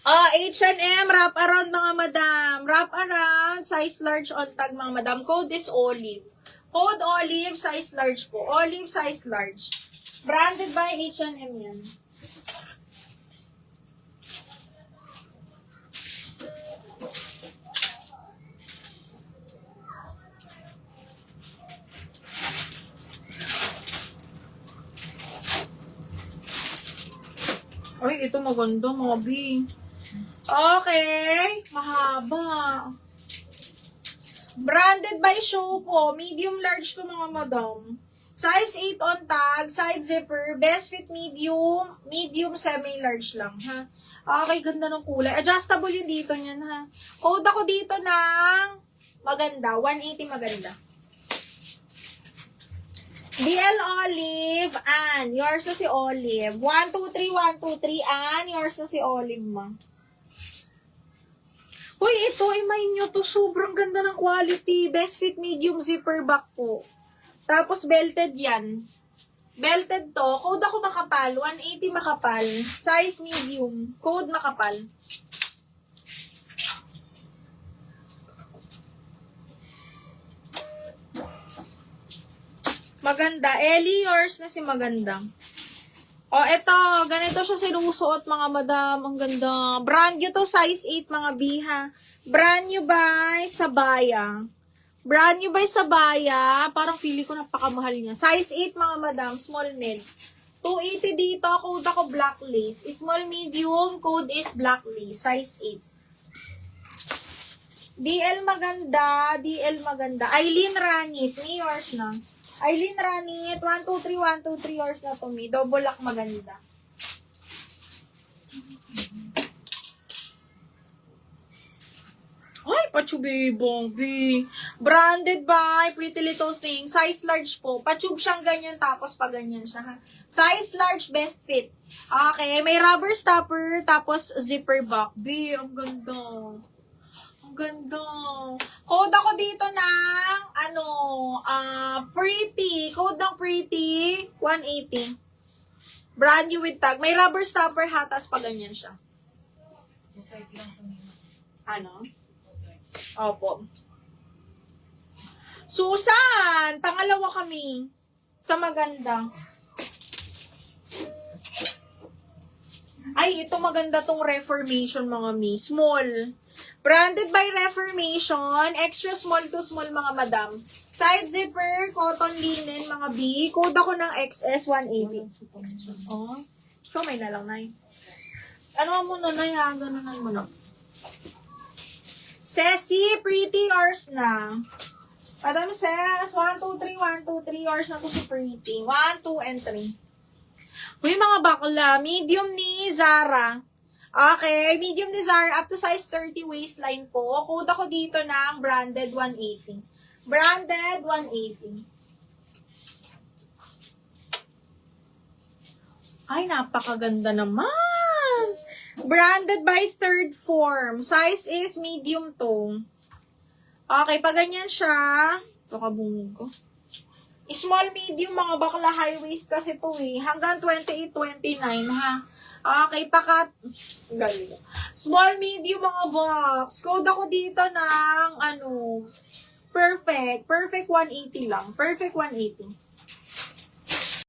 H&M, wrap around mga madam. Wrap around, size large on tag mga madam. Code is Olive. Code Olive, size large po. Olive, size large. Branded by H&M yan. Ay, ito maganda, mga B. Okay. Mahaba. Branded by Show po. Medium large to mga madam. Size 8 on tag. Side zipper. Best fit medium. Medium semi-large lang, ha? Okay, ganda ng kulay. Adjustable yung dito niyan, ha? Code ako dito ng maganda. 180 maganda. DL Olive, Ann. Yours na si Olive. 1, 2, 3, 1, 2, 3, Ann. Yours na si Olive, ma. Uy, ito, imay nyo to. Sobrang ganda ng quality. Best fit medium zipper back po. Tapos belted yan. Belted to. Code ako makapal. 180 makapal. Size medium. Code makapal. Maganda. Ellie, yours na si maganda. O, eto. Ganito siya sinusuot, mga madam. Ang ganda. Brand new to, size 8, mga biha. Brand new by Sabaya. Brand new by Sabaya. Parang feeling ko napakamahal niya. Size 8, mga madam. Small mid. 280 dito. Code ako black lace. Small medium. Code is black lace. Size 8. DL maganda. DL maganda. Eileen Ranit. Ni yours na. Eileen Ranit, 1, 2, 3, 1, 2, 3 yours na to me. Double lock maganda. Ay, pachubibong, B. Branded by Pretty Little Thing. Size large po. Pachub siyang ganyan, tapos pa ganyan siya, ha? Size large, best fit. Okay, may rubber stopper, tapos zipper back. B, ang ganda. Ganda. Code ako dito ng, pretty. Code ng pretty, 180. Brand new with tag. May rubber stopper ha, tas pa ganyan siya. Ano? Opo. Susan! Pangalawa kami. Sa maganda. Ay, ito maganda tong Reformation, mga mi. Small. Branded by Reformation, extra small to small, mga madam. Side zipper, cotton linen, mga B. Code ako ng XS 180. Oh, so may na lang, Nay. Ano mo na, Nay, ha? Ganun mo na. Ceci, pretty yours na. Madam says, 1, 2, 3, 1, 2, 3 yours na to si pretty. 1, 2, and 3. Uy, mga bakla, medium ni Zara. Okay, medium ni Zara, up to size 30 waistline po. Code ako dito ng branded 180. Branded 180. Ay, napakaganda naman. Branded by Third Form. Size is medium to. Okay, pag ganyan siya, ito kabungog ko. Small, medium, mga bakla, high waist kasi po eh. Hanggang 28, 29 ha. Okay, pakat. Small, medium, mga box. Code ako dito ng, perfect. Perfect 180 lang. Perfect 180.